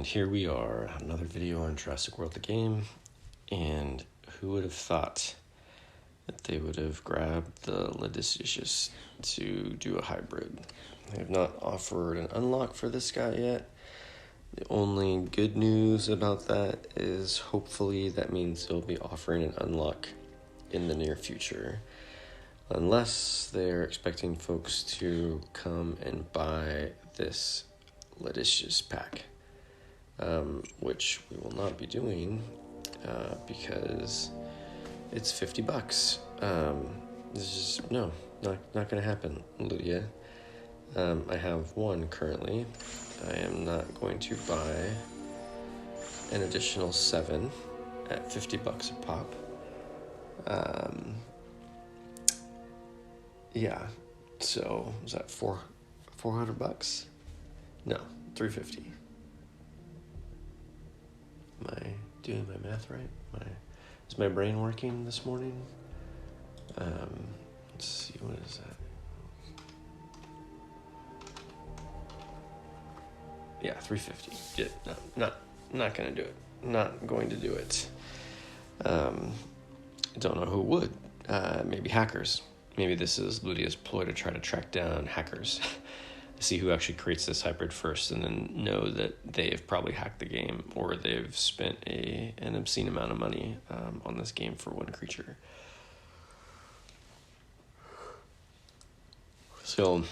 here we are, another video on Jurassic World the game, and who would have thought that they would have grabbed the Ledicious to do a hybrid. They have not offered an unlock for this guy yet. The only good news about that is hopefully that means they'll be offering an unlock in the near future. Unless they're expecting folks to come and buy this Ledicious pack. Which we will not be doing because it's $50. This is not gonna happen, Lydia. I have one currently. I am not going to buy an additional 7 at $50 a pop. Yeah. So is that $400? No, $350. Am I doing my math right? Is my brain working this morning? Let's see, what is that? Yeah, $350. Yeah, no, not gonna do it. Not going to do it. I don't know who would. Maybe hackers. Maybe this is Lydia's ploy to try to track down hackers. See who actually creates this hybrid first, and then know that they've probably hacked the game, or they've spent an obscene amount of money on this game for one creature. So,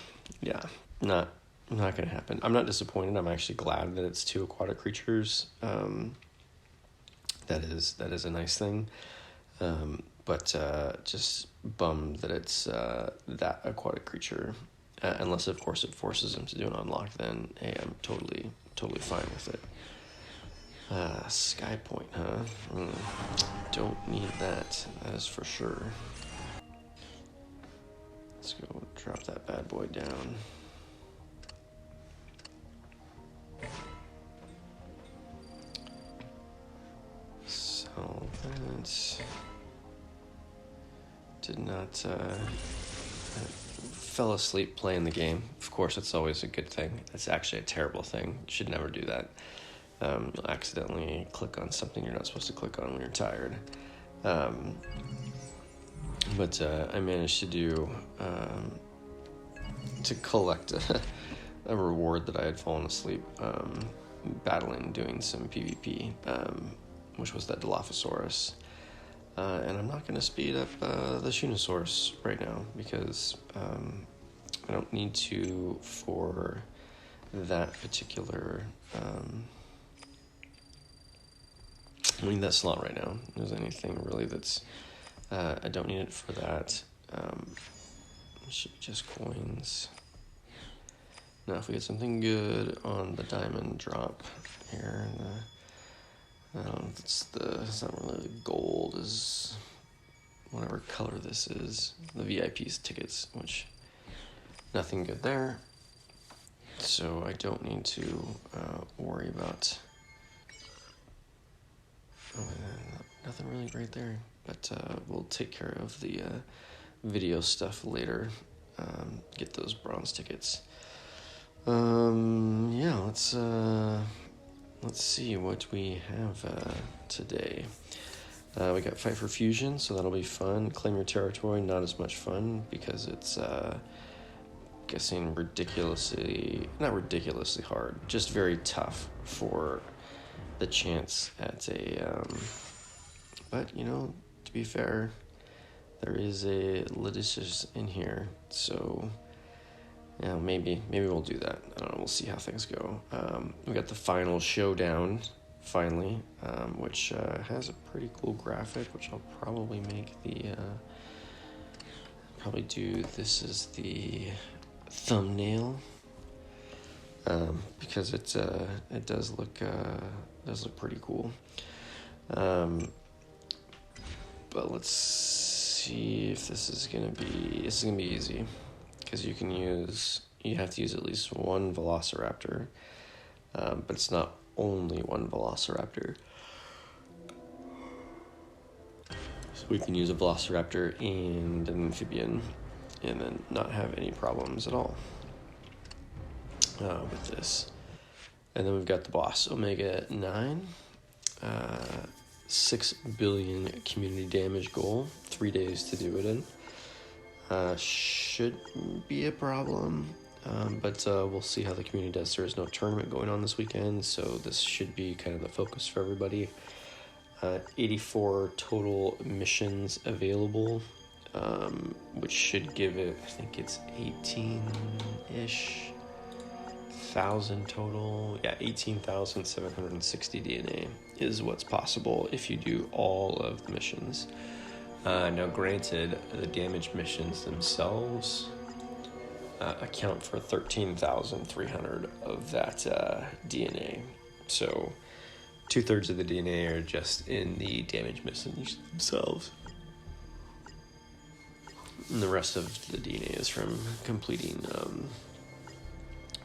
yeah, not gonna happen. I'm not disappointed. I'm actually glad that it's 2 aquatic creatures. That is a nice thing. But just bummed that it's that aquatic creature. Unless, of course, it forces him to do an unlock, then hey, I'm totally fine with it. Sky Point, huh? Don't need that is for sure. Let's go drop that bad boy down. So that did not... fell asleep playing the game. Of course, it's always a good thing. It's actually a terrible thing. You should never do that. You'll accidentally click on something you're not supposed to click on when you're tired. But I managed to do to collect a reward that I had fallen asleep battling, doing some PvP, which was that Dilophosaurus. And I'm not going to speed up the Shunosaurus right now because I don't need to for that particular... I need that slot right now. If there's anything really that's... I don't need it for that. Should be just coins. Now, if we get something good on the diamond drop here... it's not really gold, is whatever color this is. The VIP's tickets, which nothing good there. So I don't need to worry about. Nothing really great there, but we'll take care of the video stuff later. Get those bronze tickets. Yeah, let's see what we have today. We got Fight for Fusion, so that'll be fun. Claim Your Territory, not as much fun because it's guessing not ridiculously hard, just very tough for the chance at a... but, to be fair, there is a Ledicious in here, so... yeah, maybe we'll do that. I don't know. We'll see how things go. We got the final Showdown, finally, which has a pretty cool graphic, which I'll probably make this as the thumbnail, because it does look pretty cool. But let's see if this is gonna be easy. Because you have to use at least one Velociraptor, but it's not only one Velociraptor. So we can use a Velociraptor and an Amphibian, and then not have any problems at all with this. And then we've got the boss, Omega 9. 6 billion community damage goal. 3 days to do it in. Should be a problem. But we'll see how the community does. There is no tournament going on this weekend, so this should be kind of the focus for everybody. 84 total missions available, which should give it, I think it's 18-ish thousand total. Yeah, 18,760 DNA is what's possible if you do all of the missions. Now, granted, the damage missions themselves account for 13,300 of that DNA. So 2/3 of the DNA are just in the damage missions themselves. And the rest of the DNA is from completing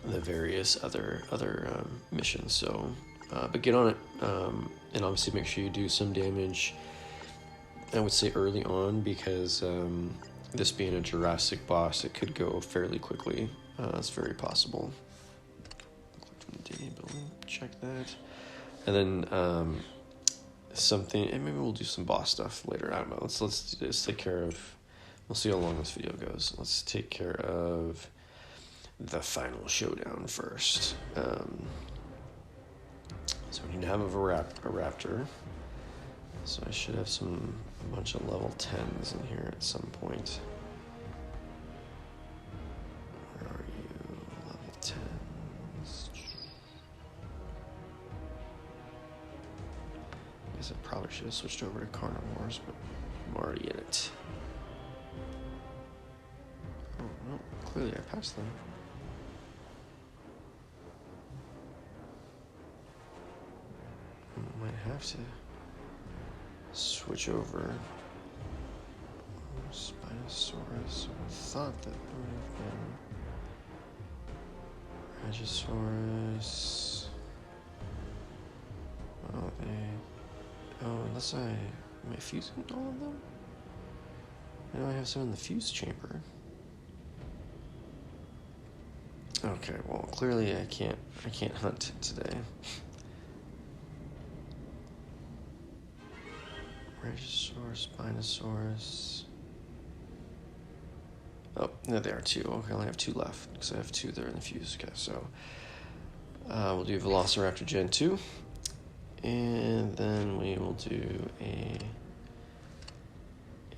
the various other missions. So, but get on it, and obviously make sure you do some damage, I would say early on, because this being a Jurassic boss, it could go fairly quickly. It's very possible. DNA building, check that. And then something, and maybe we'll do some boss stuff later. I don't know. Let's take care of. We'll see how long this video goes. Let's take care of the final showdown first. So we need to have a raptor. So I should have a bunch of level 10s in here at some point. Where are you? Level 10s. I guess I probably should have switched over to carnivores, but I'm already in it. Oh, no, clearly I passed them. I might have to switch over. Spinosaurus. I thought that would have been Regisaurus. Unless am I fusing all of them? I know I have some in the fuse chamber. Okay, well, clearly I can't hunt today. Regisaurus, Spinosaurus. Oh, there they are, 2. Okay, I only have 2 left, because I have 2 that are in the fuse. Okay, so we'll do Velociraptor Gen 2. And then we will do a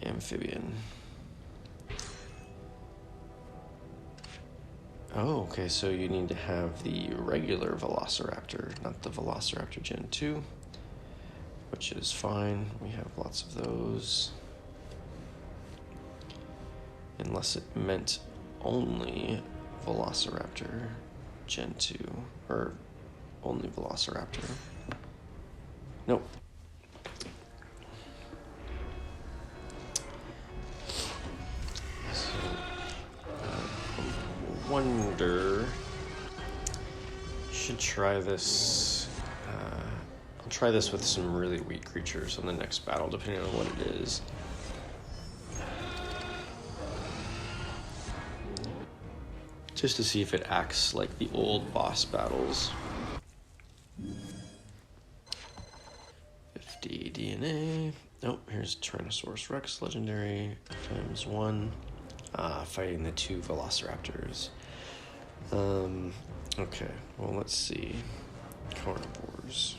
amphibian. Oh, okay, so you need to have the regular Velociraptor, not the Velociraptor Gen 2, which is fine. We have lots of those. Unless it meant only Velociraptor Gen 2, or only Velociraptor. Nope. So, wonder. Should try this. I'll try this with some really weak creatures on the next battle, depending on what it is. Just to see if it acts like the old boss battles. 50 DNA. Oh, here's Tyrannosaurus Rex, legendary, ×1. Fighting the 2 Velociraptors. Okay, well, let's see. Carnivores.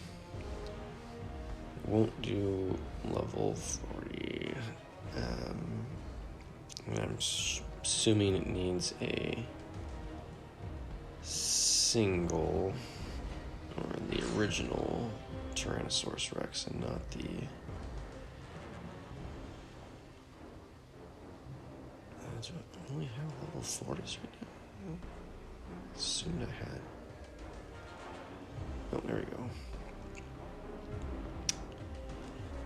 Won't do level 40. And I'm assuming it needs a single, or the original Tyrannosaurus Rex, and not the do I only have level 40s right now? Assumed I had. Oh, there we go.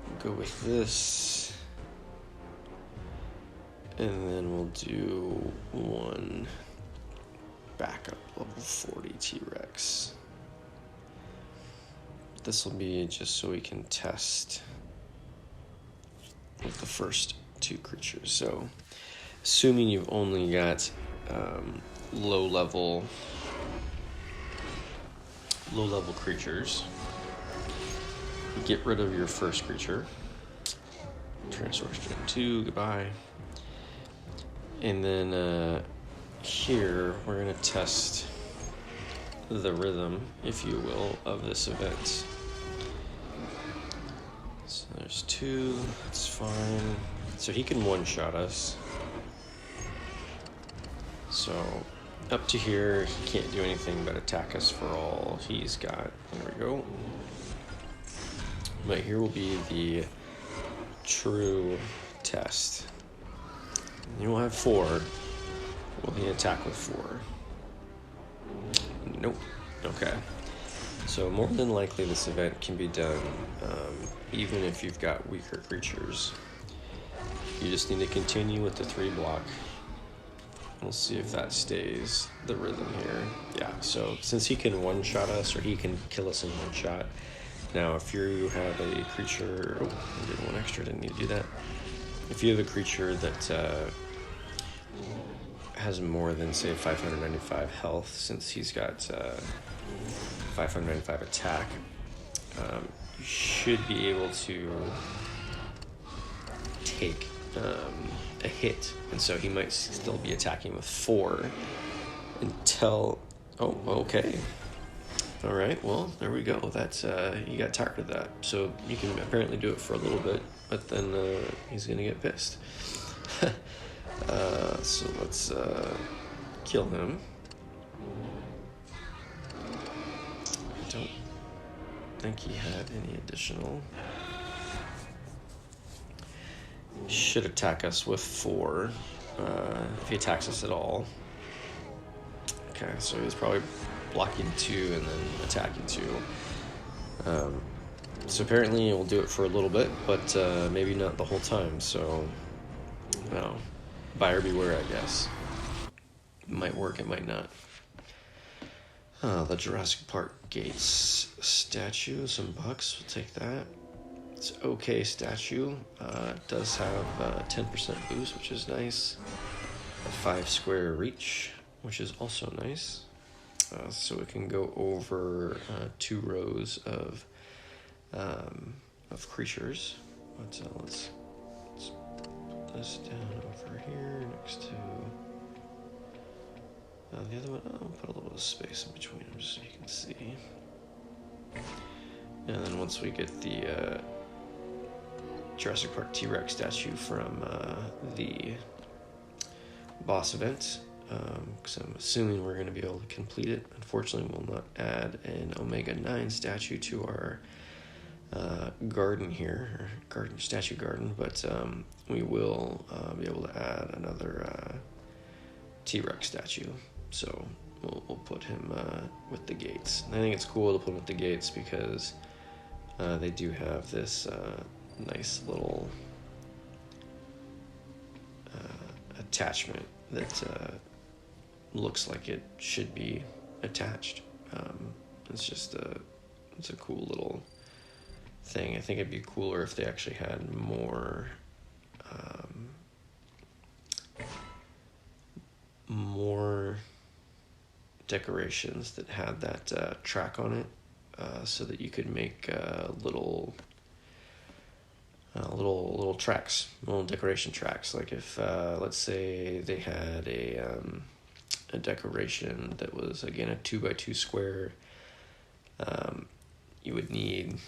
We'll go with this, and then we'll do one backup level 40 T-Rex. This will be just so we can test with the first 2 creatures. So, assuming you've only got low level low-level creatures. Get rid of your first creature. Transforce Gen 2, goodbye. And then here we're going to test the rhythm, if you will, of this event. So there's 2, that's fine. So he can one-shot us. So up to here, he can't do anything but attack us for all he's got. There we go. But here will be the true test. You will have 4. Will he attack with 4? Nope. Okay. So more than likely this event can be done even if you've got weaker creatures. You just need to continue with the 3 block. We'll see if that stays the rhythm here. Yeah, so since he can one-shot us, or he can kill us in one shot. Now, if you have a creature... Oh, I did 1 extra, didn't need to do that. If you have a creature that has more than, say, 595 health, since he's got 595 attack, you should be able to take a hit, and so he might still be attacking with 4 until... Oh, okay. All right, well, there we go. That's you got tired of that. So you can apparently do it for a little bit, but then he's going to get pissed. So let's kill him. I don't think he had any additional. He should attack us with 4 if he attacks us at all. Okay, so he's probably blocking 2 and then attacking 2. So apparently we'll do it for a little bit, but maybe not the whole time. So, no, buyer beware, I guess. It might work, it might not. The Jurassic Park Gates statue, some bucks, we'll take that. It's okay statue. It does have 10% boost, which is nice. A 5 square reach, which is also nice. So it can go over 2 rows of creatures. But let's put this down over here next to the other one. I'll put a little bit of space in between them just so you can see. And then once we get the Jurassic Park T-Rex statue from the boss event, because I'm assuming we're going to be able to complete it. Unfortunately, we'll not add an Omega 9 statue to our garden here, or statue garden, but we will be able to add another T-Rex statue. So we'll put him with the gates. And I think it's cool to put him with the gates because they do have this nice little attachment that looks like it should be attached. It's a cool little thing. I think it'd be cooler if they actually had more decorations that had that track on it, so that you could make little tracks, little decoration tracks. Like if let's say they had a decoration that was again a 2x2 square, you would need,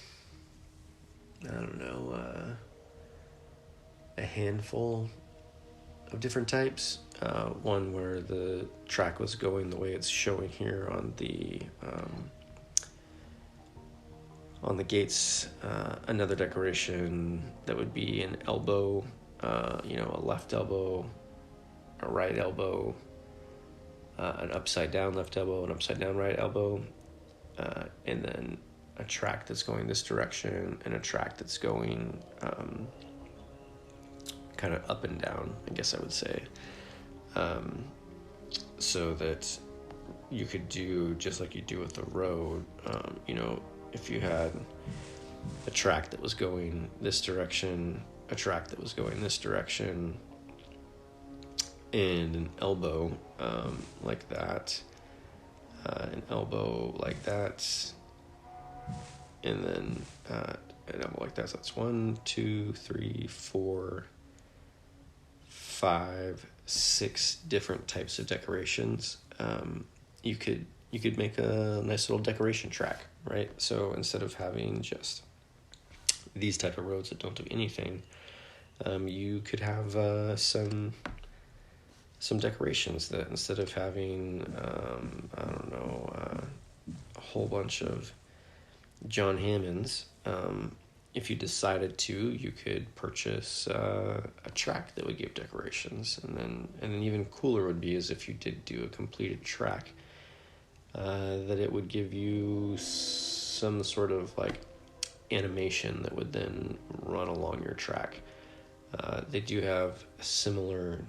I don't know, a handful of different types. One where the track was going the way it's showing here on the gates. Another decoration that would be an elbow, a left elbow, a right elbow, an upside down left elbow, an upside down right elbow, and then a track that's going this direction and a track that's going kind of up and down, I guess I would say, so that you could do just like you do with the road. If you had a track that was going this direction, a track that was going this direction, and an elbow like that, an elbow like that, and then a double like that. So that's 1, 2, 3, 4, 5, 6 different types of decorations. You could make a nice little decoration track, right? So instead of having just these type of roads that don't do anything, you could have some decorations that instead of having I don't know, a whole bunch of John Hammonds, if you decided to, you could purchase a track that would give decorations, and then even cooler would be is if you did do a completed track, that it would give you some sort of like animation that would then run along your track. They do have a similar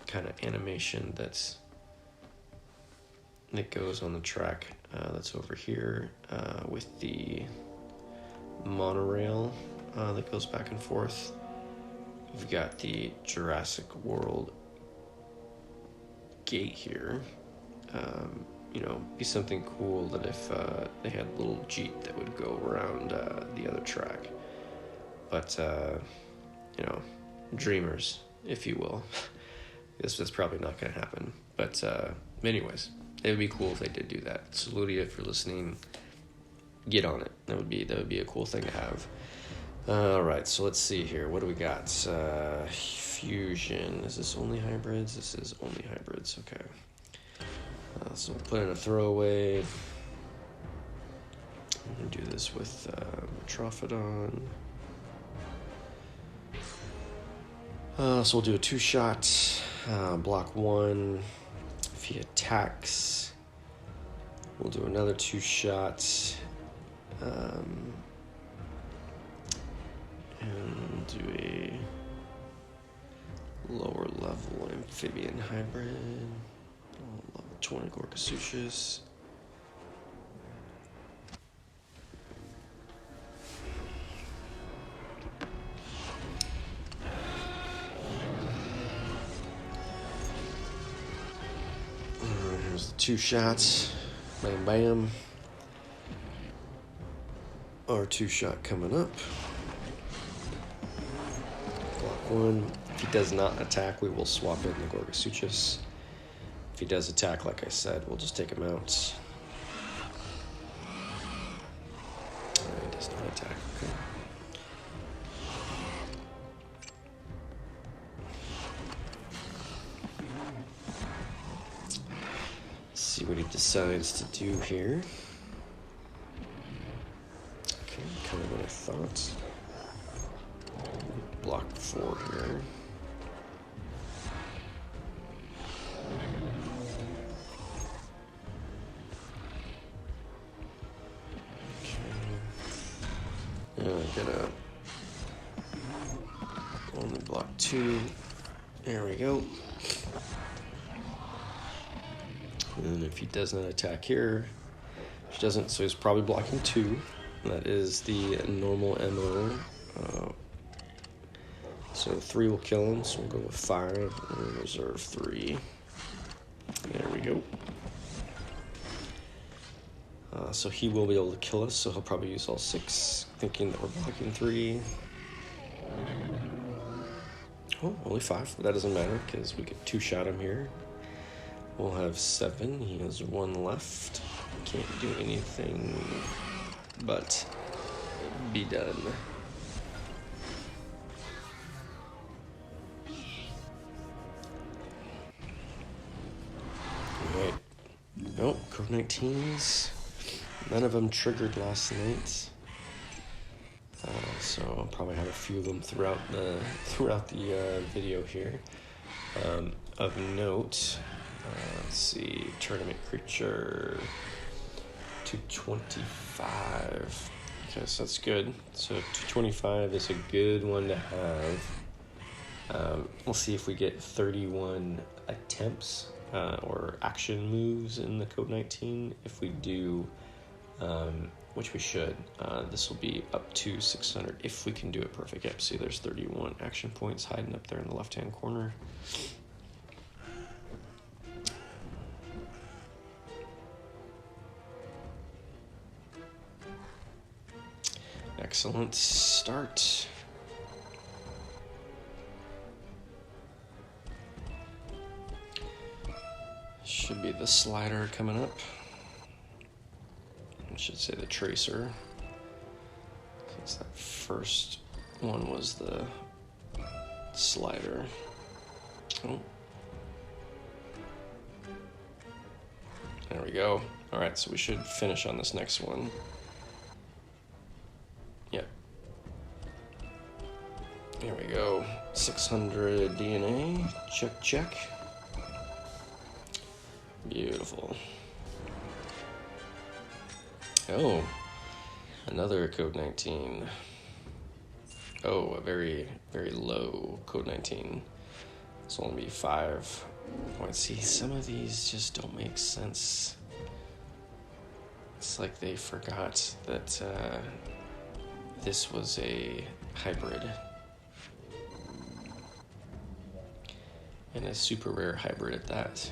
kind of animation that goes on the track that's over here with the monorail that goes back and forth. We've got the Jurassic World gate here. Be something cool that if they had a little Jeep that would go around the other track. But, dreamers, if you will. That's probably not going to happen. But anyways, it would be cool if they did do that. So Ludia, if you're listening, get on it. That would be a cool thing to have. All right, so let's see here. What do we got? Fusion. Is this only hybrids? This is only hybrids. Okay. So we'll put in a throwaway. I'm going to do this with Metrophodon. So we'll do a 2-shot. Block 1. If he attacks, we'll do another 2-shot. And do a lower level amphibian hybrid. Level 20 Gorgosuchus. Here's the 2 shots. Bam, bam. Our 2-shot coming up. Block 1. If he does not attack, we will swap in the Gorgosuchus. If he does attack, like I said, we'll just take him out. He does not attack. Okay. Let's see what he decides to do here. Okay, kind of what I thought. Block 4 here. Gonna only block 2. There we go. And if he does not attack here, which doesn't, so he's probably blocking 2. That is the normal MO. So 3 will kill him, so we'll go with 5 and reserve 3. There we go. So he will be able to kill us, so he'll probably use all 6, thinking that we're blocking 3. Oh, only 5, but that doesn't matter, because we get 2-shot him here. We'll have 7, he has 1 left. Can't do anything but be done. Alright. Nope, Code 19s. None of them triggered last night, so I'll probably have a few of them throughout the video here. Of note, let's see, tournament creature 225. Okay, so that's good. So 225 is a good one to have. We'll see if we get 31 attempts or action moves in the Code 19. If we do, which we should, this will be up to 600 if we can do it perfect. Yep, see there's 31 action points hiding up there in the left-hand corner. Excellent start. Should be the slider coming up. I should say the tracer. Since that first one was the slider. Oh. There we go. All right, so we should finish on this next one. Yep. There we go. 600 DNA. Check, check. Beautiful. Oh, another code 19. Oh, a very, very low code 19. It's only 5 points. See, some of these just don't make sense. It's like they forgot that this was a hybrid. And a super rare hybrid at that.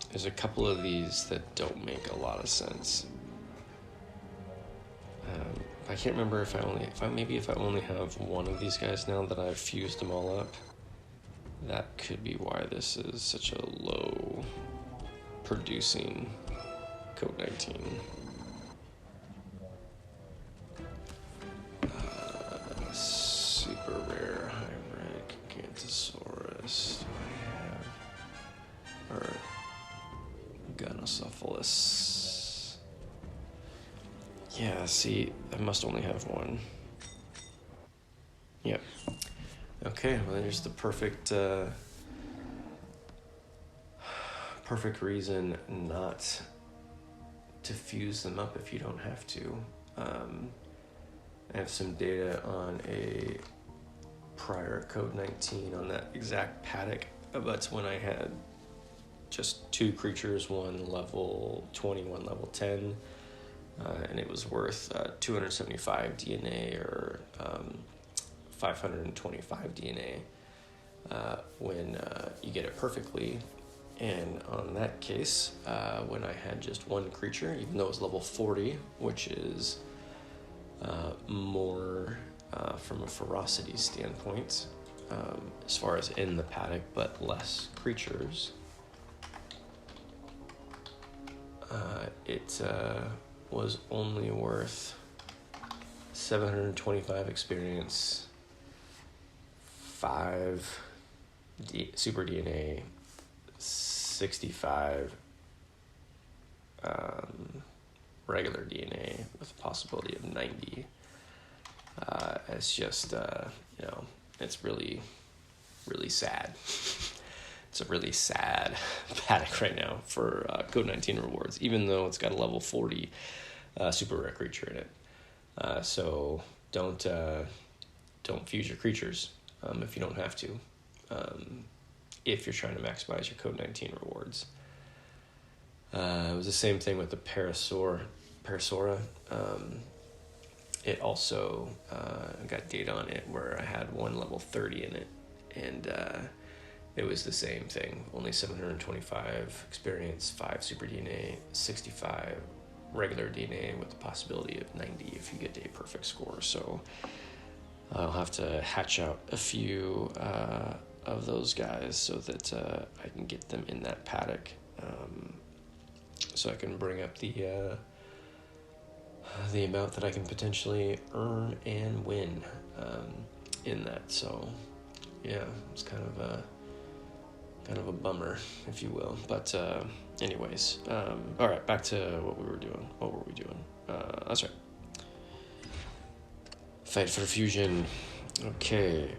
There's a couple of these that don't make a lot of sense. I can't remember if I only have one of these guys now that I've fused them all up. That could be why this is such a low producing code 19. Super rare hybrid Gigantosaurus. Or Gonocephalus. Yeah, see, I must only have one. Yep. Okay, well, there's the perfect reason not to fuse them up if you don't have to. I have some data on a prior code 19 on that exact paddock, but when I had just 2 creatures, one level 20, one level 10, and it was worth 275 DNA or 525 DNA when you get it perfectly. And on that case, when I had just one creature, even though it was level 40, which is more from a ferocity standpoint, as far as in the paddock, but less creatures, it was only worth 725 experience, 5 super DNA, 65 regular DNA with a possibility of 90. It's just, it's really, really sad. It's a really sad paddock right now for Code 19 rewards, even though it's got a level 40 super rare creature in it. So don't fuse your creatures if you don't have to, if you're trying to maximize your Code 19 rewards. It was the same thing with the Parasora. It also got data on it where I had one level 30 in it, and it was the same thing. Only 725 experience, 5 super DNA, 65 regular DNA with the possibility of 90 if you get a perfect score. So I'll have to hatch out a few of those guys so that I can get them in that paddock, so I can bring up the amount that I can potentially earn and win in that. So yeah, it's kind of a bummer, if you will. But anyways, all right, back to what we were doing. What were we doing? That's right. Fight for fusion. Okay,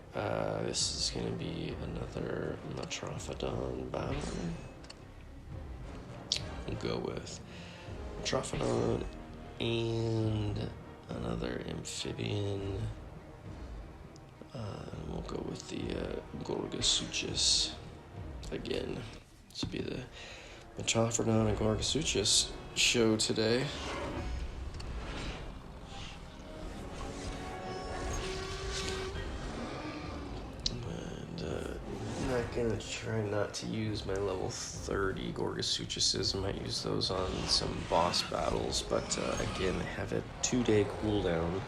this is going to be another Metrophodon battle. We'll go with Metrophodon and another amphibian. We'll go with the Gorgosuchus again. This will be the Metrophodon and Gorgosuchus show today. And I'm not going to try not to use my level 30 Gorgosuchuses. I might use those on some boss battles, but again, they have a 2-day cooldown,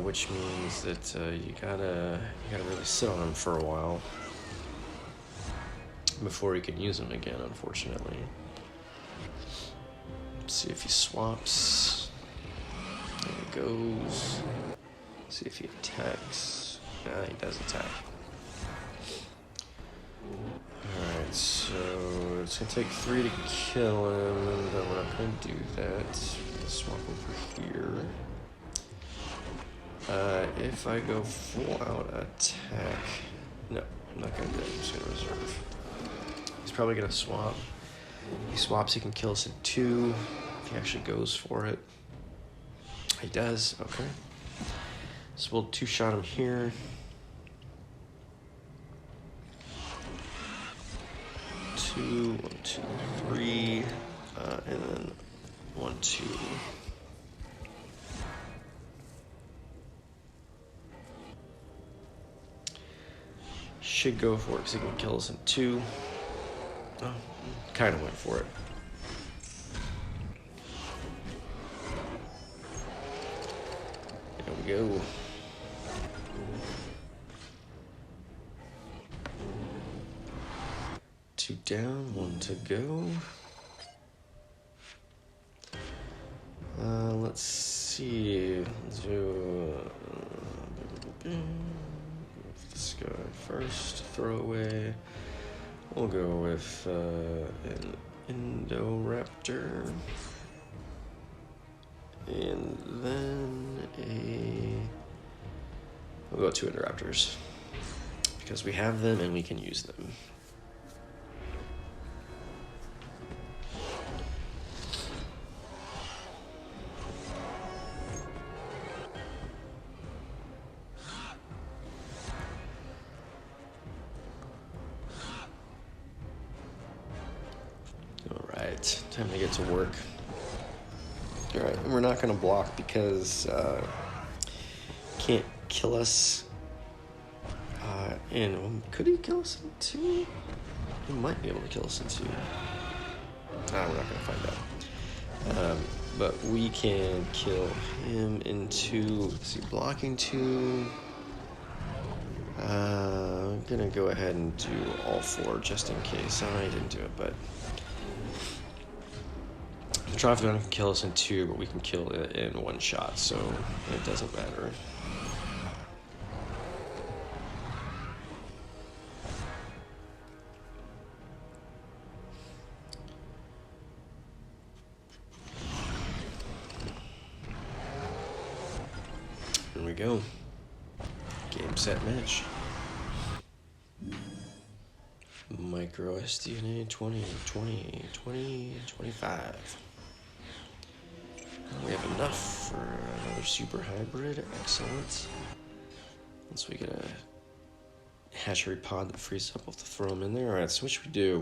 which means that you gotta really sit on them for a while before you can use them again, unfortunately. Let's see if he swaps. There he goes. Let's see if he attacks. Nah, he does attack. Alright, so it's going to take 3 to kill him, and we're not going to do that. Let's swap over here. If I go full out attack... No, I'm not going to do it. I'm just going to reserve. He's probably going to swap. If he swaps, he can kill us in 2. If he actually goes for it. He does, okay. So we'll 2-shot him here. 2, 1, 2, 3, and then 1, 2. Should go for it because he can kill us in 2. Oh, kind of went for it. There we go. Two down, 1 to go. Let's see. Let's do this guy first. Throw away. We'll go with an Indoraptor. And then we'll go 2 Indoraptors. Because we have them and we can use them. Alright, time to get to work. Alright, we're not going to block because can't kill us. And could he kill us in 2? He might be able to kill us in 2. We're not going to find out. But we can kill him in 2. Is he blocking 2? I'm going to go ahead and do all 4 just in case. I didn't do it, but... The Trophodon can kill us in 2, but we can kill it in 1 shot, so it doesn't matter. Here we go. Game, set, match. Micro SDNA 20, 20, 20, 25. We have enough for another super hybrid. Excellent. Once we get a hatchery pod that frees up, we'll have to throw them in there. Alright, so what should we do?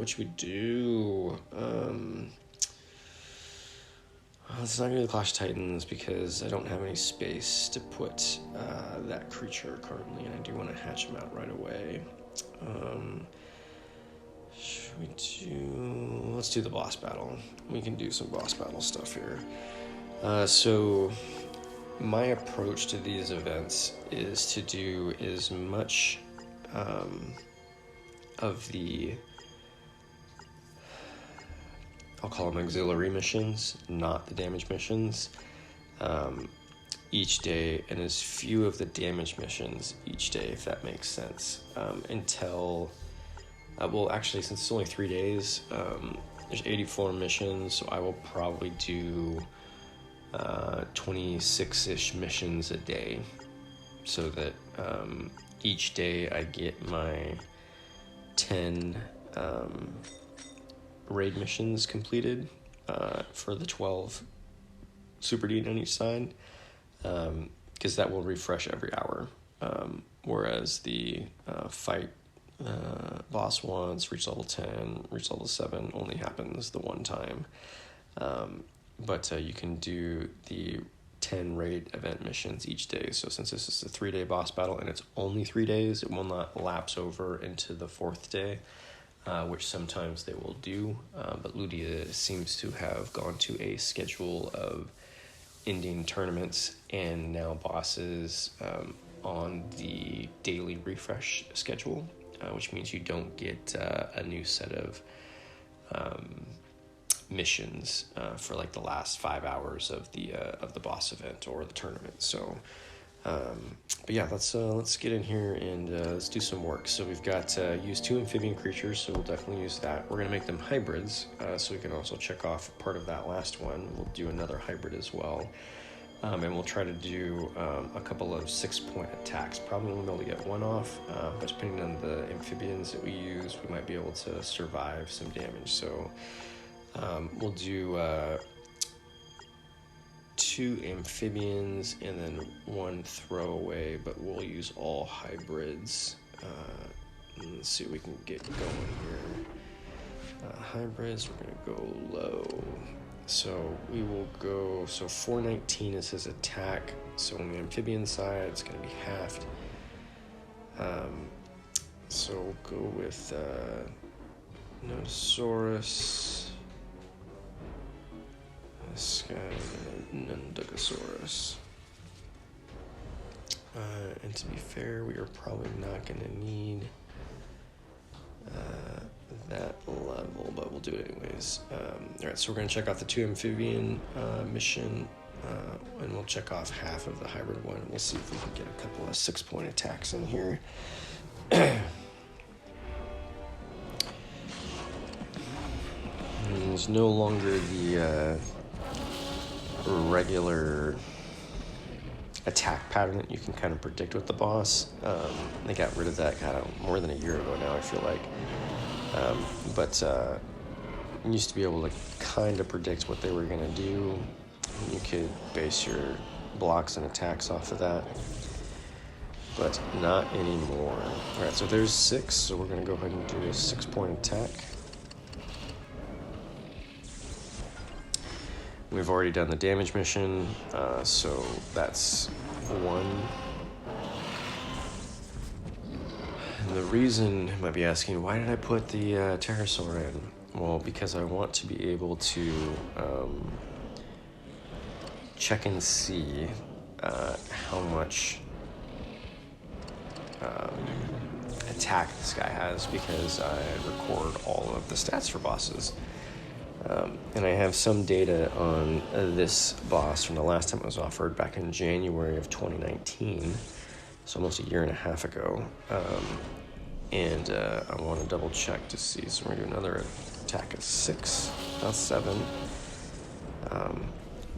Let's not go to the Clash of Titans because I don't have any space to put that creature currently, and I do want to hatch him out right away. Should we do... Let's do the boss battle. We can do some boss battle stuff here. So my approach to these events is to do as much of the, I'll call them auxiliary missions, not the damage missions, each day, and as few of the damage missions each day, if that makes sense, until, well, actually, since it's only 3 days, there's 84 missions, so I will probably do 26-ish missions a day, so that each day I get my 10 raid missions completed for the 12 Super Dean on each side, because that will refresh every hour, whereas the fight boss once, reach level 10, reach level 7 only happens the one time. But you can do the 10 raid event missions each day. So since this is a 3-day boss battle and it's only 3 days, it will not lapse over into the 4th day, which sometimes they will do. But Ludia seems to have gone to a schedule of ending tournaments and now bosses on the daily refresh schedule, which means you don't get a new set of missions for like the last 5 hours of the boss event or the tournament. So but yeah, let's get in here and let's do some work. So we've got use 2 amphibian creatures, so we'll definitely use that. We're gonna make them hybrids, so we can also check off part of that last one. We'll do another hybrid as well, and we'll try to do a couple of 6-point attacks. Probably won't be able to get one off, but depending on the amphibians that we use, we might be able to survive some damage. So we'll do 2 amphibians and then 1 throwaway, but we'll use all hybrids. Let's see what we can get going here. Hybrids, we're going to go low. So we will go, so 419 is his attack. So on the amphibian side, it's going to be halved. So we'll go with Notosaurus. This guy, Nundukasaurus. And to be fair, we are probably not going to need that level, but we'll do it anyways. Alright, so we're going to check out the 2 amphibian mission, and we'll check off half of the hybrid one. We'll see if we can get a couple of 6-point attacks in here. There's no longer the regular attack pattern that you can kind of predict with the boss. They got rid of that more than a year ago now, I feel like. But you used to be able to kind of predict what they were going to do. You could base your blocks and attacks off of that, but not anymore. All right, so there's 6, so we're going to go ahead and do a 6-point attack. We've already done the damage mission, so that's 1. And the reason you might be asking, why did I put the pterosaur in? Well, because I want to be able to check and see how much attack this guy has, because I record all of the stats for bosses. And I have some data on this boss from the last time it was offered back in January of 2019, so almost a year and a half ago. And I want to double check to see. So we're going to do another attack of 6, not 7,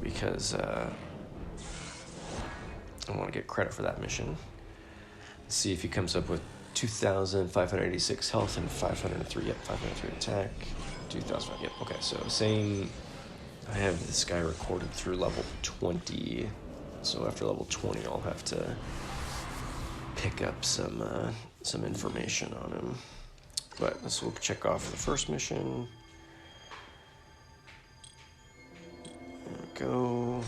because I want to get credit for that mission. Let's see if he comes up with 2,586 health and 503. Yep, 503 attack. 2,000. Yep. Okay. So same. I have this guy recorded through level 20. So after level 20, I'll have to pick up some information on him. But this will check off the first mission. There we go.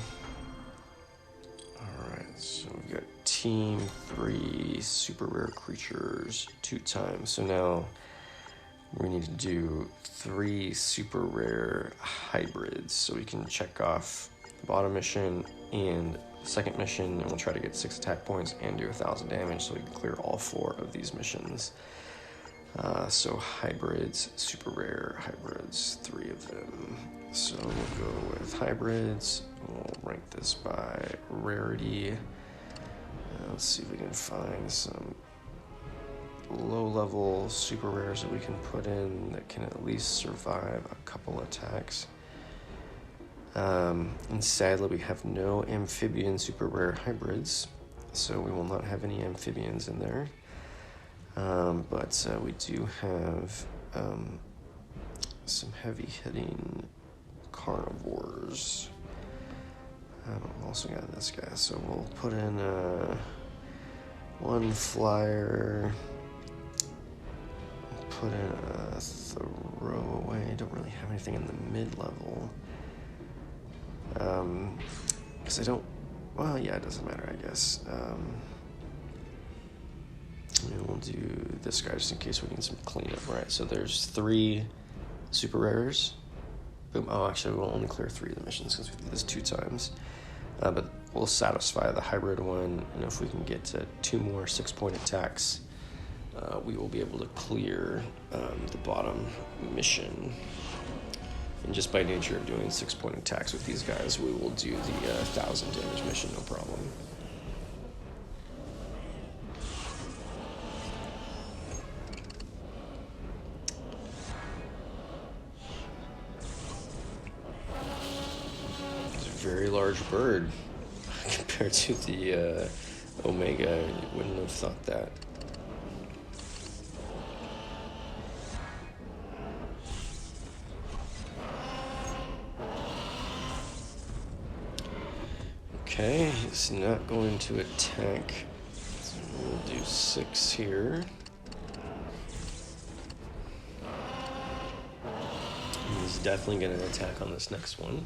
All right. So we've got team 3 super rare creatures 2 times. So now we need to do 3 super rare hybrids, so we can check off the bottom mission and the second mission, and we'll try to get 6 attack points and do 1,000 damage, so we can clear all 4 of these missions. So hybrids, super rare hybrids, 3 of them. So we'll go with hybrids. We'll rank this by rarity. Let's see if we can find some low-level super rares that we can put in that can at least survive a couple attacks. And sadly, we have no amphibian super rare hybrids, so we will not have any amphibians in there. But we do have some heavy-hitting carnivores. I've also got this guy, so we'll put in 1 flyer. Put in a throwaway. Don't really have anything in the mid-level. Because I don't well, yeah, it doesn't matter, I guess. And we'll do this guy just in case we need some cleanup. All right, so there's 3 super rares. Boom. Oh, actually, we'll only clear 3 of the missions because we did this 2 times. But we'll satisfy the hybrid one, and if we can get to 2 more 6-point attacks, we will be able to clear the bottom mission. And just by nature of doing 6-point attacks with these guys, we will do the 1,000 damage mission, no problem. It's a very large bird compared to the Omega. You wouldn't have thought that. Okay, he's not going to attack. So we'll do 6 here. He's definitely going to attack on this next one.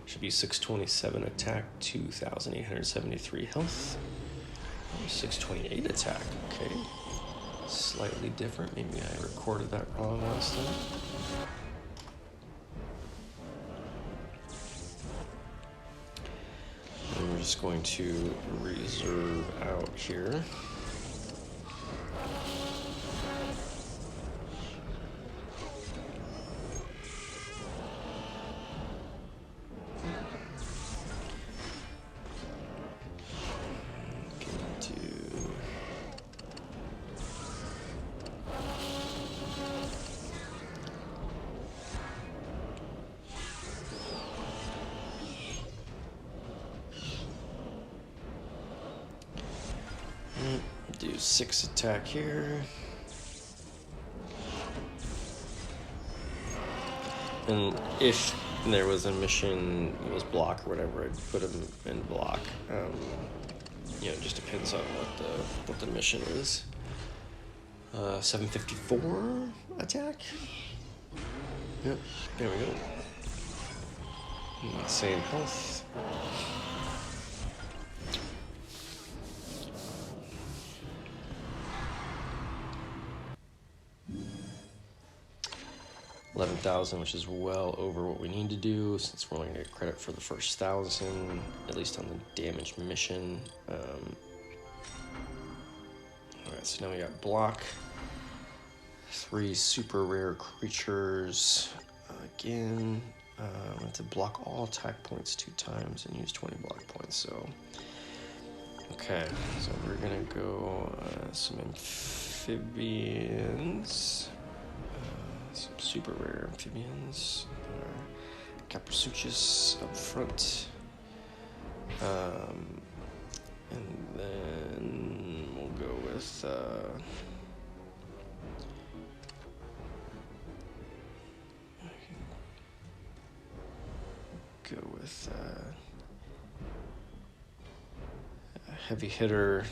Should be 627 attack, 2,873 health. 628 attack, okay. Slightly different. Maybe I recorded that wrong last time. And we're just going to reserve out here. Do 6 attack here. And if there was a mission, it was block or whatever, I'd put him in block. You know, it just depends on what the mission is. 754 attack. Yep, there we go. Same health. $11,000, which is well over what we need to do since we're only going to get credit for the first 1,000, at least on the damage mission. Alright, so now we got block. 3 super rare creatures. Again, I want to block all attack points 2 times and use 20 block points. So, okay, so we're going to go some amphibians. Some super rare amphibians. Caprisuchus up front. And then we'll go with a heavy hitter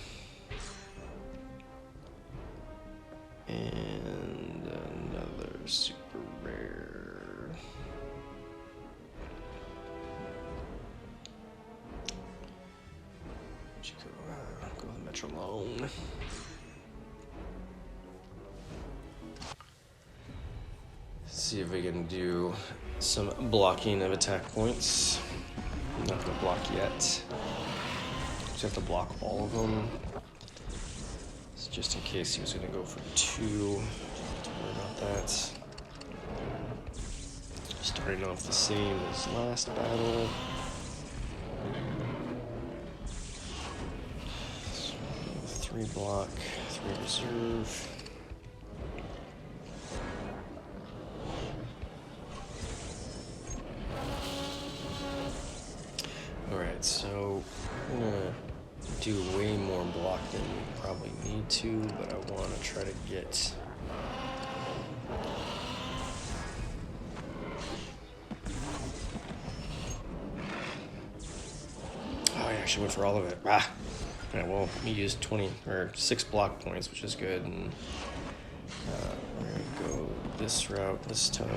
and another super rare. Should go with Metronome. See if we can do some blocking of attack points. I'm not gonna block yet. Just have to block all of them. So just in case he was gonna go for 2. Don't have to worry about that. Starting off the same as last battle. So 3 block, 3 reserve. Alright, so I'm gonna do way more block than we probably need to, but I want to try to get I actually went for all of it. Ah. Alright, well, we used 20 or 6 block points, which is good, and we're gonna go this route this time.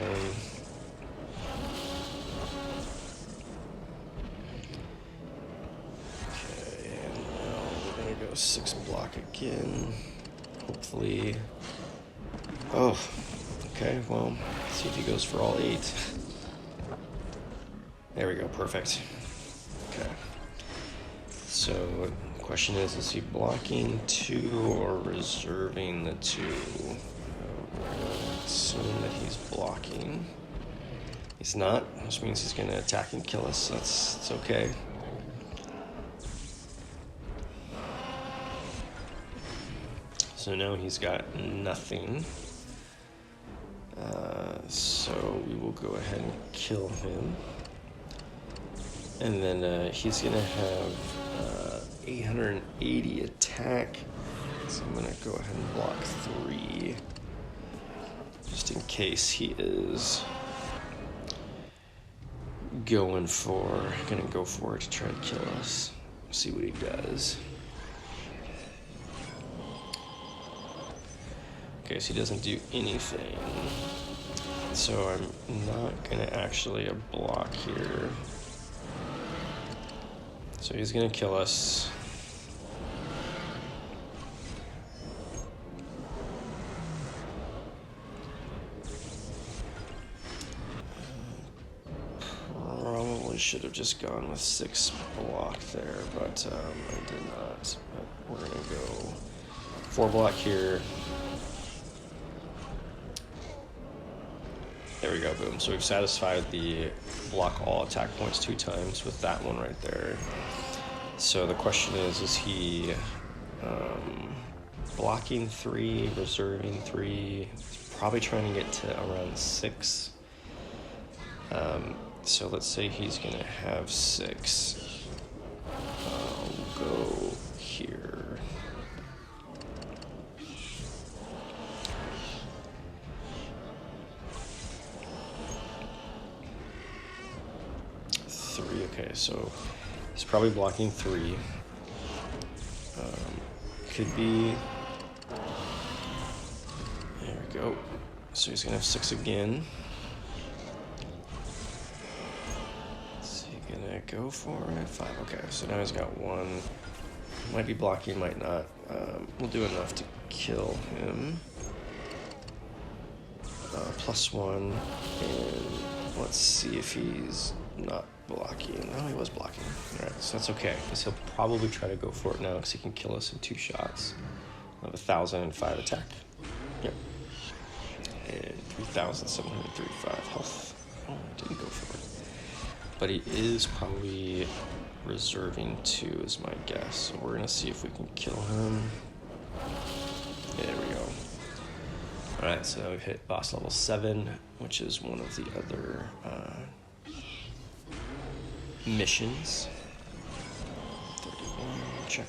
6 block again. Hopefully. Oh, okay, well, let's see if he goes for all 8. There we go, perfect. Okay. So, the question is he blocking 2 or reserving the 2? We're gonna assume that he's blocking. He's not, which means he's gonna attack and kill us. That's okay. So now he's got nothing. So we will go ahead and kill him. And then he's gonna have 880 attack. So I'm gonna go ahead and block 3. Just in case he is gonna go for it to try to kill us. See what he does. Okay, so he doesn't do anything. So I'm not gonna actually block here. So he's gonna kill us. Probably should have just gone with 6 block there, but I did not. But we're gonna go 4 block here. There we go, boom. So we've satisfied the block all attack points 2 times with that one right there. So the question is he blocking 3, reserving 3? He's probably trying to get to around 6. So let's say he's gonna have 6. I'll go here. Okay, so he's probably blocking 3. Could be. There we go. So he's gonna have 6 again. Is he gonna go for it? 5. Okay, so now he's got 1. Might be blocking, might not. We'll do enough to kill him. +1, and let's see if he's not blocking. No, he was blocking. All right, so that's okay, because he'll probably try to go for it now, because he can kill us in 2 shots. I have 1,005 attack. Yep. And 3,735 health. Oh, I didn't go for it. But he is probably reserving 2 is my guess. So we're gonna see if we can kill him. There we go. All right, so we've hit boss level 7, which is one of the other missions. 31, check.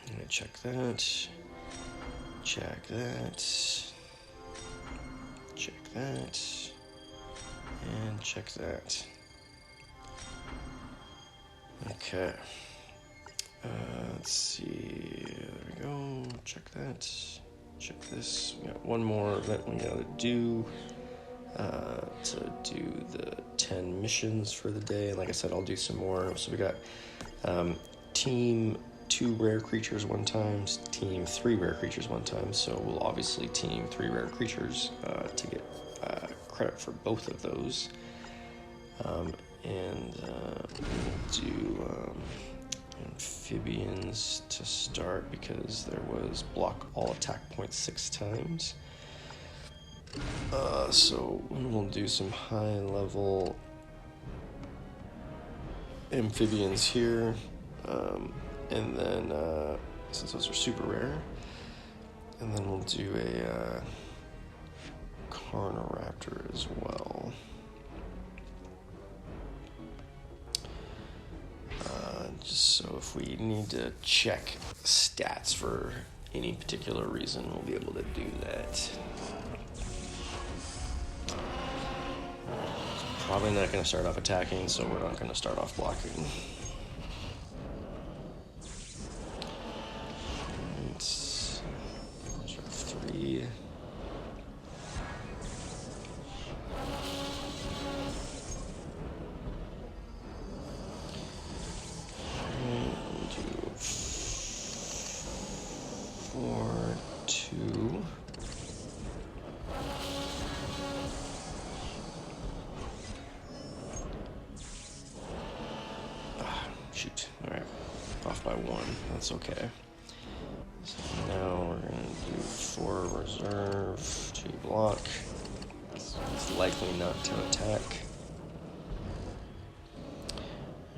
I'm gonna check that. Check that. Check that. And check that. Okay. Let's see. There we go. Check that. Check this. We got one more event we gotta do to do the 10 missions for the day. And like I said, I'll do some more. So we got team 2 rare creatures 1 time, team 3 rare creatures 1 time. So we'll obviously team 3 rare creatures to get credit for both of those. And we'll do amphibians to start, because there was block all attack points 6 times. So we'll do some high level amphibians here. And then, since those are super rare, and then we'll do a Carnoraptor as well. Just so if we need to check stats for any particular reason, we'll be able to do that. Probably not going to start off attacking, so we're not going to start off blocking. Shoot. All right. Off by 1. That's okay. So now we're going to do 4 reserve, 2 block. So it's likely not to attack.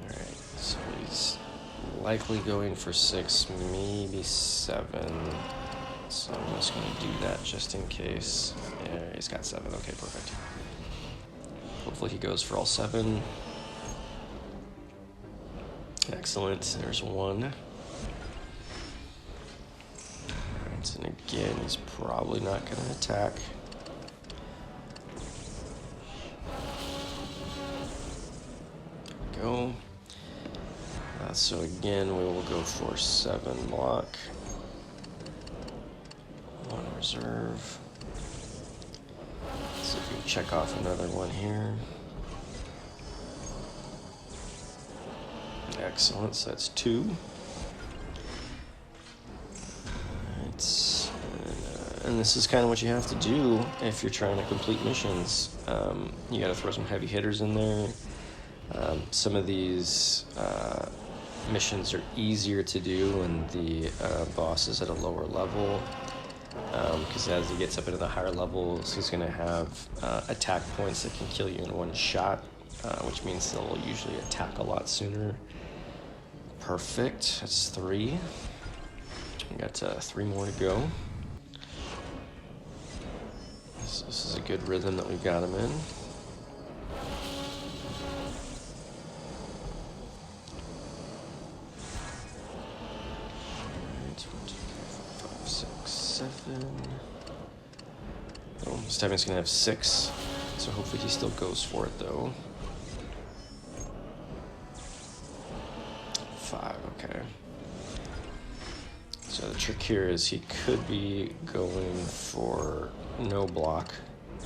Alright, so he's likely going for 6, maybe 7. So I'm just going to do that just in case. Yeah, he's got 7. Okay, perfect. Hopefully he goes for all 7. Excellent. There's 1. Alright, and again, he's probably not going to attack. There we go. So again, we will go for 7 block. 1 reserve. Let's see if we can check off another one here. Excellent, so that's 2. And this is kind of what you have to do if you're trying to complete missions. You gotta throw some heavy hitters in there. Some of these missions are easier to do when the boss is at a lower level. Because as he gets up into the higher levels, he's gonna have attack points that can kill you in 1 shot, which means they'll usually attack a lot sooner. Perfect, that's 3. We got 3 more to go. This is a good rhythm that we've got him in. Alright, 1, 2, 3, 4, 5, 6, 7. Oh, this time he's gonna have 6, so hopefully he still goes for it though. 5, okay. So the trick here is he could be going for no block.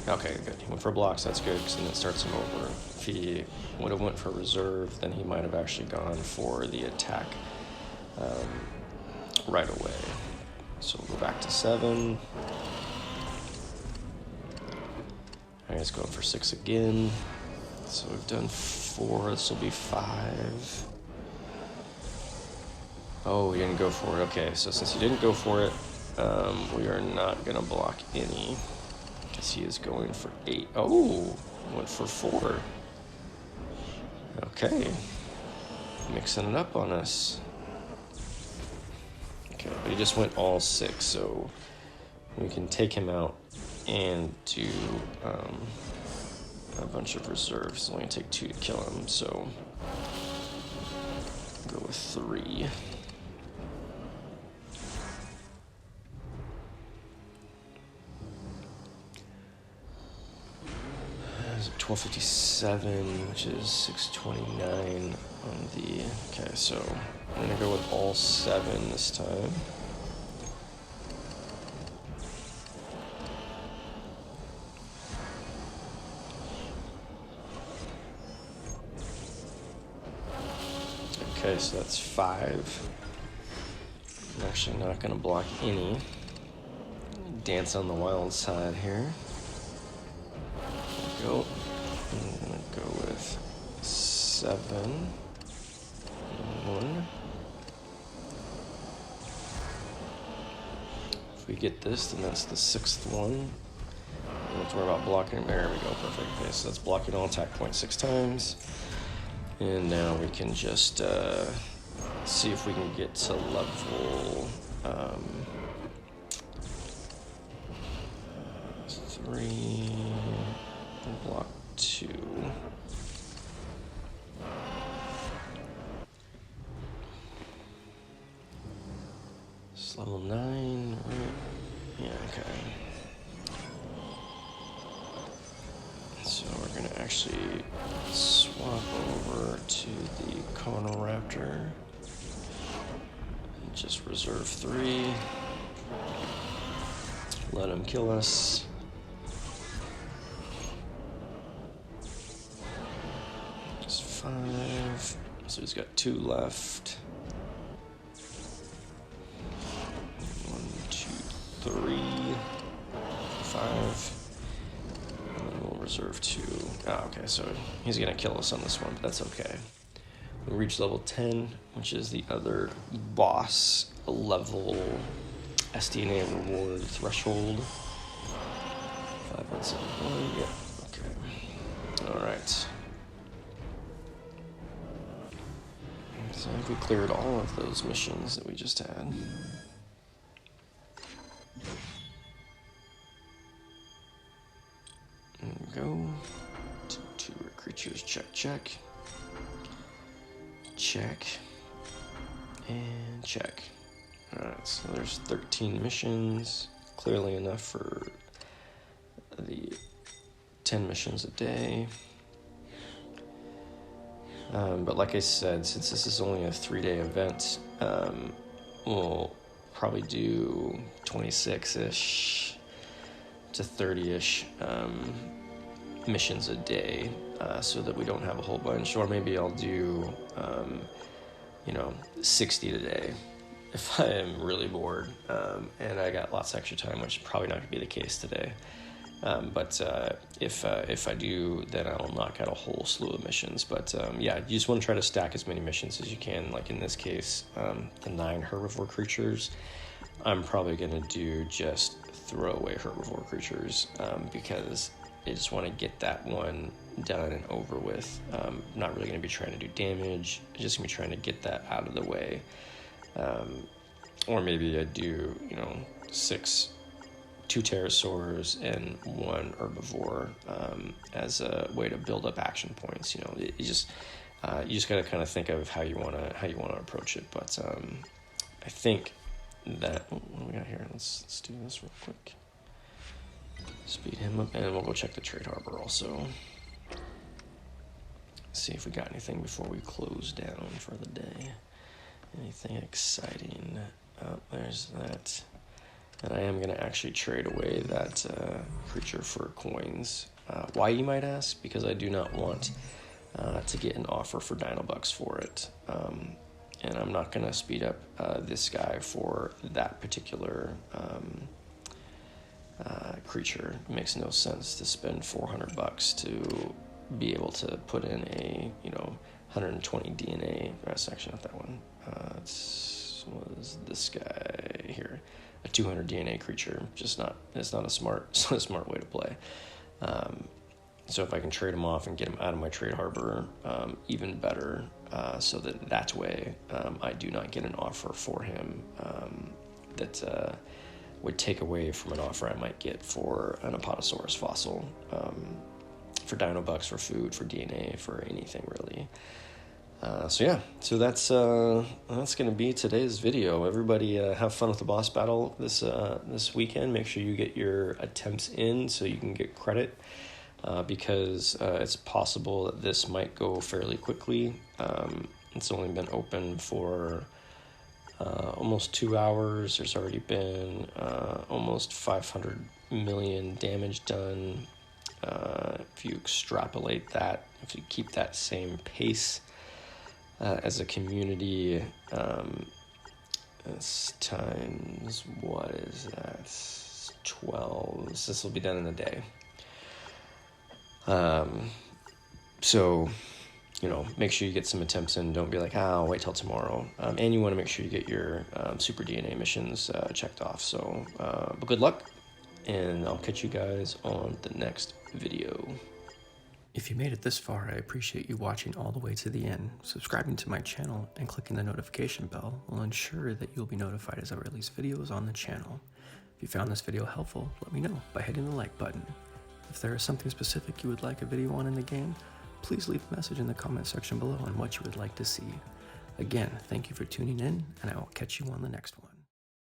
Okay, good. He went for blocks, that's good, because then it starts him over. If he would have went for reserve, then he might have actually gone for the attack right away. So we'll go back to 7. Alright, he's going for 6 again. So we've done 4, this will be 5. Oh, he didn't go for it. Okay, so since he didn't go for it, we are not going to block any. Because he is going for 8. Oh, went for 4. Okay. Mixing it up on us. Okay, but he just went all 6, so we can take him out and do a bunch of reserves. It's only going to take 2 to kill him, so go with 3. 1257, which is 629 on the... Okay, so I'm going to go with all 7 this time. Okay, so that's 5. I'm actually not going to block any. Dance on the wild side here. There we go. I'm going to go with 7. 1. If we get this, then that's the 6th one. Don't have to worry about blocking. There we go, perfect. Okay, so that's blocking all attack points 6 times. And now we can just see if we can get to level 3, and block 2. It's level 9, right? Yeah, okay. So we're gonna actually swap over to the Conoraptor and just reserve 3. Let him kill us. Just 5. So he's got 2 left. 1, 2, 3, 5. And then we'll reserve 2. Ah, okay, so he's gonna kill us on this one, but that's okay. We reach level 10, which is the other boss level SDNA reward threshold. 5171, yeah, okay. Alright. So we cleared all of those missions that we just had. There we go. Two creatures, check, check. Check. And check. Alright, so there's 13 missions. Clearly enough for the 10 missions a day. But like I said, since this is only a 3-day event, we'll probably do 26-ish to 30-ish missions a day, so that we don't have a whole bunch. Or maybe I'll do, 60 today if I am really bored, and I got lots of extra time, which is probably not going to be the case today. But if I do, then I'll knock out a whole slew of missions. But yeah, you just want to try to stack as many missions as you can. Like in this case, the 9 herbivore creatures, I'm probably going to do just throwaway herbivore creatures, because I just want to get that one done and over with. Not really going to be trying to do damage, just going to be trying to get that out of the way. Or maybe I do, 2 pterosaurs and 1 herbivore, as a way to build up action points. You just got to kind of think of how you want to approach it. But I think that what do we got here? Let's do this real quick. Speed him up, and we'll go check the trade harbor also. See if we got anything before we close down for the day. Anything exciting? Oh, there's that. And I am going to actually trade away that creature for coins. Why, you might ask? Because I do not want to get an offer for $9 for it. And I'm not going to speed up this guy for that particular creature. It makes no sense to spend $400 to be able to put in a 120 DNA. That's actually not that one. Was this guy here? A 200 DNA creature. It's not a smart way to play. So if I can trade him off and get him out of my trade harbor, even better. So that way I do not get an offer for him that would take away from an offer I might get for an Apatosaurus fossil, for dino bucks, for food, for DNA, for anything really. So that's going to be today's video. Everybody have fun with the boss battle this weekend. Make sure you get your attempts in so you can get credit, because it's possible that this might go fairly quickly. It's only been open for almost 2 hours. There's already been almost 500 million damage done. If you extrapolate that, if you keep that same pace as a community, it's times, what is that, 12, this will be done in a day. So, make sure you get some attempts in. Don't be like, I'll wait till tomorrow. And you want to make sure you get your super DNA missions checked off. So, but good luck, and I'll catch you guys on the next video. If you made it this far, I appreciate you watching all the way to the end. Subscribing to my channel and clicking the notification bell will ensure that you'll be notified as I release videos on the channel. If you found this video helpful, let me know by hitting the like button. If there is something specific you would like a video on in the game, please leave a message in the comment section below on what you would like to see. Again, thank you for tuning in, and I will catch you on the next one.